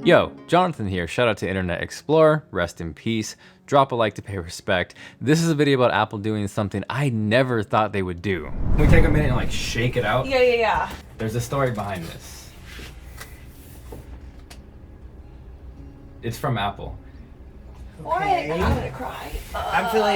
Yo, Jonathan here. Shout out to Internet Explorer, rest in peace. Drop a like to pay respect. This is a video about Apple doing something I never thought they would do. Can we take a minute and like shake it out? Yeah. There's a story behind this. It's from Apple. Why? I'm gonna cry. I'm feeling,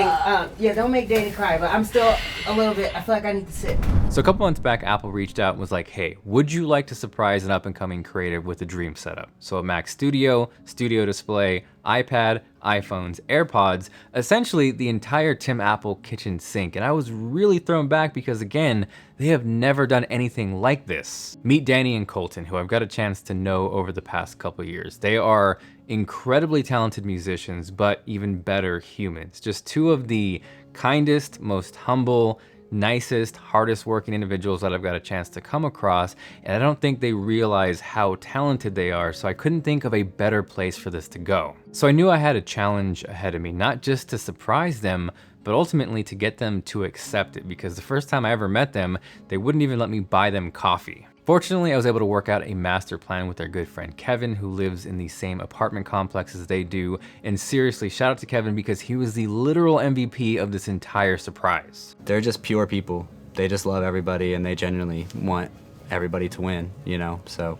yeah, don't make Danny cry, but I'm still a little bit, I feel like I need to sit. So a couple months back, Apple reached out and was like, hey, would you like to surprise an up-and-coming creative with a dream setup? So a Mac Studio, Studio Display, iPad, iPhones, AirPods, essentially the entire Tim Apple kitchen sink. And I was really thrown back because again, they have never done anything like this. Meet Danny and Colton, who I've got a chance to know over the past couple years. They are incredibly talented musicians, but even better humans. Just two of the kindest, most humble, nicest, hardest working individuals that I've got a chance to come across, and I don't think they realize how talented they are, so I couldn't think of a better place for this to go. So I knew I had a challenge ahead of me, not just to surprise them, but ultimately to get them to accept it, because the first time I ever met them, they wouldn't even let me buy them coffee. Fortunately, I was able to work out a master plan with our good friend Kevin, who lives in the same apartment complex as they do. And seriously, shout out to Kevin because he was the literal MVP of this entire surprise. They're just pure people. They just love everybody and they genuinely want everybody to win, you know? So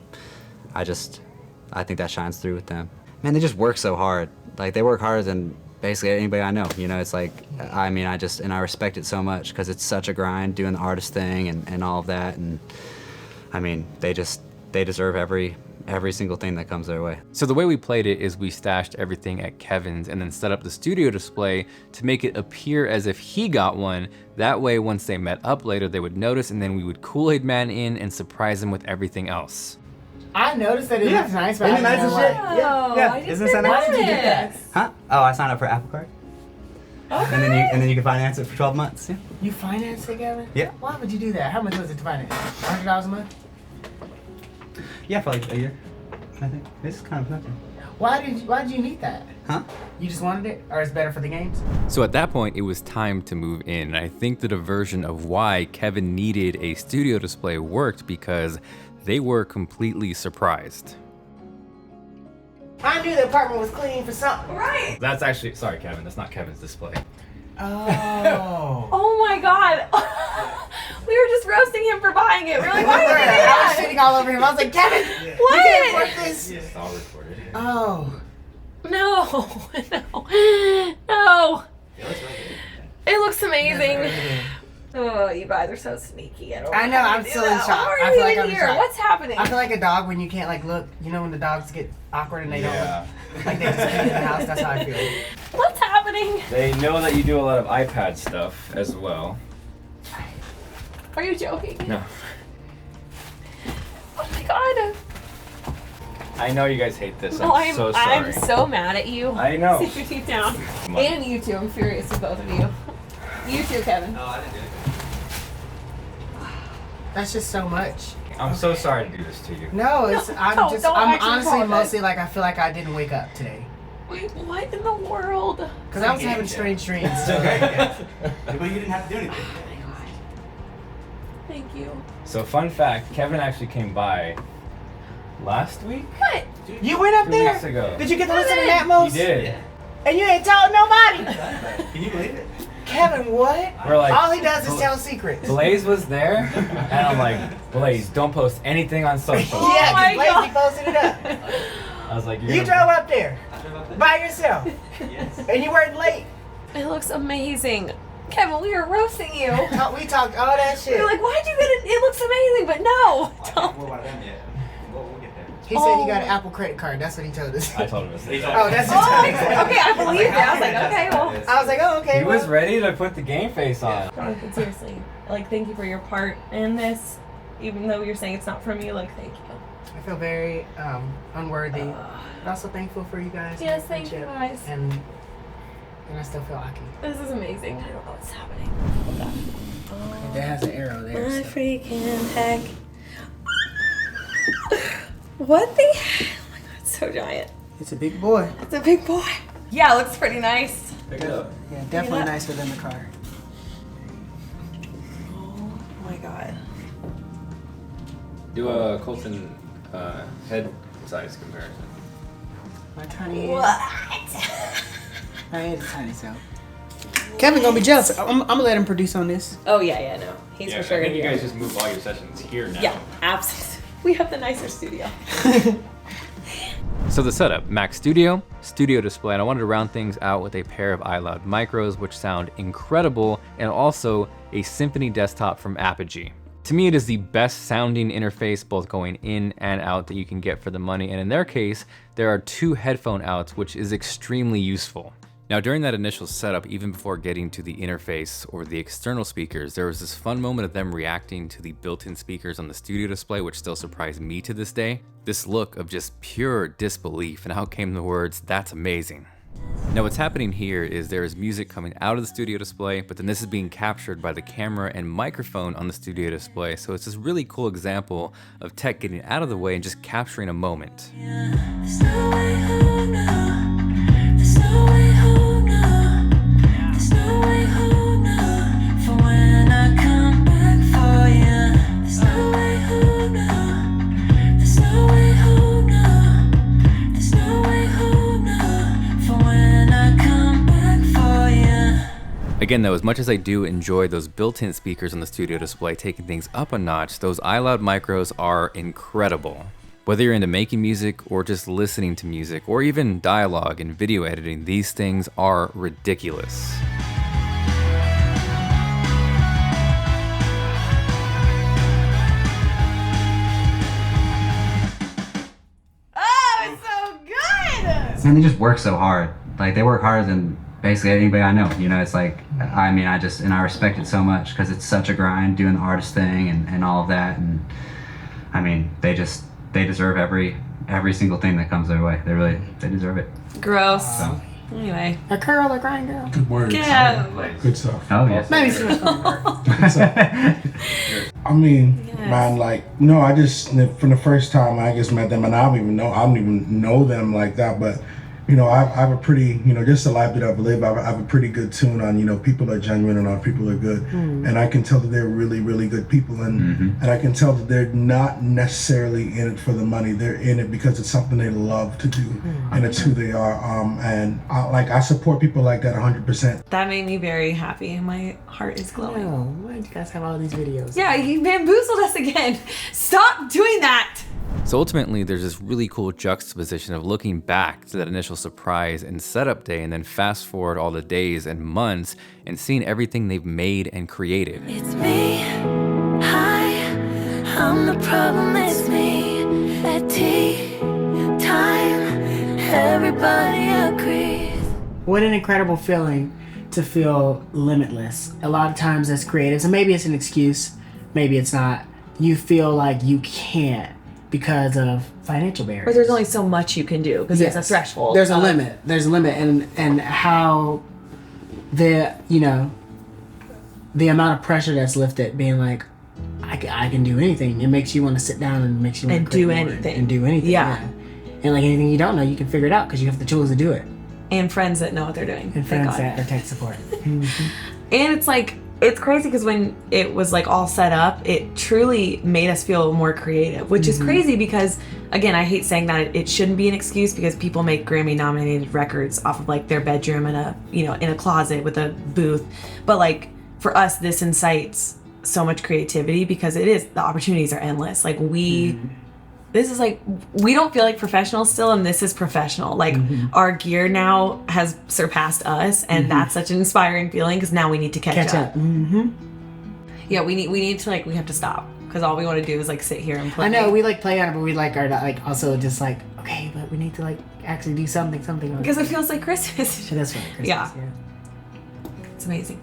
I think that shines through with them. Man, they just work so hard. Like, they work harder than basically anybody I know, you know? It's like, I mean, I respect it so much because it's such a grind doing the artist thing and all of that. And I mean, they deserve every single thing that comes their way. So the way we played it is we stashed everything at Kevin's and then set up the studio display to make it appear as if he got one. That way, once they met up later, they would notice and then we would Kool-Aid Man in and surprise them with everything else. I noticed that it looks nice, but Isn't it nice as shit? Yeah. Isn't that nice? Why did you get that? Huh? Oh, I signed up for Apple Card. Okay. And then you can finance it for 12 months. Yeah. You financed it, Gavin? Yeah. Why would you do that? How much was it to finance? $100 a month? Yeah, for like a year, I think. It's kind of nothing. Why did you need that? Huh? You just wanted it, or it's better for the games? So at that point, it was time to move in. And I think that a version of why Kevin needed a studio display worked because they were completely surprised. I knew the apartment was clean for something. Right. That's actually, sorry Kevin, that's not Kevin's display. Oh. Oh my god. We were just roasting him for buying it. We're like, why did you do I was that? shitting all over him. I was like, Kevin, you can't afford this. It's all recorded. Oh. No. No. It looks amazing. Oh, you guys are so sneaky. I know, I'm still in shock. How are I you feel like in I'm in here? shock. What's happening? I feel like a dog when you can't like look. You know when the dogs get awkward and they Yeah. don't look like they just came in the house. That's how I feel. What's happening? They know that you do a lot of iPad stuff as well. Are you joking? No. Oh my god. I know you guys hate this. No, I'm so sorry. I'm so mad at you. I know. Sit your teeth down. Come on. And you two. I'm furious with both of you. You too, Kevin. No, I didn't do it. That's just so much. I'm so sorry to do this to you. No, it's don't I'm actually honestly apologize. mostly like I feel like I didn't wake up today Wait, what in the world? Oh because I was having strange dreams. It's okay. But you didn't have to do anything. my god. Thank you. So fun fact, Kevin actually came by last week? What? You went up 2 there? weeks ago. Did you get to listen to He Atmos? did. And you ain't told nobody. Can you believe it? Kevin, what? We're like, All he does is tell secrets. Blaze was there, and I'm like, Blaze, don't post anything on social. Oh Yeah, my because Blaze be God. posting it up. I was like, You drove up there by yourself, Yes. and you weren't late. It looks amazing. Kevin, we were roasting you. We talked all that We shit. were like, why'd you get it? It looks amazing, but no. I can't go about them yet. We'll get there. He said he got an Apple credit card. That's what he told us. I told him to say Oh, that. that's Oh, just okay, I believe it. I was like, okay, well. I was like, oh, okay. He was well. ready to put the game face on. Jonathan, seriously, like, thank you for your part in this. Even though you're saying it's not from you, like, thank you. I feel very unworthy, but also thankful for you guys. and Yes, your thank you friendship. guys. And I still feel lucky. This is amazing. I don't know what's happening. That has an arrow there. My So. freaking heck. What the heck? Oh my god, it's so giant. It's a big boy. It's a big boy. Yeah, it looks pretty nice. Pick it up. Yeah, definitely up. nicer than the car. Oh my god. Do a Colton head size comparison. My tiny What? I had a tiny cell. Kevin gonna be jealous. I'm gonna let him produce on this. Oh yeah, no. He's Yeah, for sure I think gonna you do guys it. just move all your sessions here now. Yeah, absolutely. We have the nicer studio. So the setup, Mac Studio, Studio Display, and I wanted to round things out with a pair of iLoud micros, which sound incredible, and also a Symphony Desktop from Apogee. To me, it is the best sounding interface, both going in and out, that you can get for the money, and in their case, there are 2 headphone outs, which is extremely useful. Now, during that initial setup, even before getting to the interface or the external speakers, there was this fun moment of them reacting to the built-in speakers on the studio display, which still surprised me to this day. This look of just pure disbelief, and out came the words, "That's amazing." Now, what's happening here is there is music coming out of the studio display, but then this is being captured by the camera and microphone on the studio display. So it's this really cool example of tech getting out of the way and just capturing a moment. There's no way home now. There's no way home now. There's no way home now. For when I come back for you. There's no way home now. There's no way home now. There's no way home now. For when I come back for you. Again though, as much as I do enjoy those built-in speakers on the studio display taking things up a notch, those iLoud micros are incredible. Whether you're into making music or just listening to music or even dialogue and video editing, these things are ridiculous. Oh, it's so good! And they just work so hard. Like, they work harder than basically anybody I know. You know, it's like, I mean, I respect it so much because it's such a grind doing the artist thing and all of that. And I mean, they deserve every single thing that comes their way. They deserve it. Gross. Anyway. A curl, a grind girl. Good words. Yeah. Good stuff. Oh, yes. Maybe so much fun. I mean, Yes. man, like, no, I just, from the first time I just met them, and I don't even know them like that, but, you know, I have a pretty, you know, just the life that I've lived, I have a pretty good tune on, you know, people are genuine and our people are good. And I can tell that they're really, really good people. And I can tell that they're not necessarily in it for the money. They're in it because it's something they love to do. And it's who they are. And I support people like that 100%. That made me very happy. My heart is glowing. Oh, why do you guys have all these videos? Yeah, you bamboozled us again. Stop doing that. So ultimately, there's this really cool juxtaposition of looking back to that initial surprise and setup day and then fast forward all the days and months and seeing everything they've made and created. It's me. Hi, I'm the problem. It's me. At tea time, everybody agrees. What an incredible feeling to feel limitless. A lot of times as creatives, and maybe it's an excuse, maybe it's not, you feel like you can't because of financial barriers. Or there's only so much you can do because there's a Yes. threshold. There's a limit. There's a limit, and how the amount of pressure that's lifted, being like, I can do anything. It makes you want to sit down and makes you want And to do create more anything. and do anything. Yeah. And like anything you don't know, you can figure it out because you have the tools to do it. And friends that know what they're doing. And Thank friends God. that are tech support. And it's like, it's crazy because when it was like all set up, it truly made us feel more creative, which is crazy because, again, I hate saying that it shouldn't be an excuse because people make Grammy nominated records off of like their bedroom in a closet with a booth. But like for us, this incites so much creativity because the opportunities are endless. Like this is like, we don't feel like professionals still, and this is professional. Like our gear now has surpassed us, and that's such an inspiring feeling because now we need to catch up. Yeah, we need to we have to stop because all we want to do is like sit here and play. I know we like play on it, but we like are like also just like, okay, but we need to like actually do something on it. Because it feels like Christmas. That's right. Christmas, Yeah. It's amazing.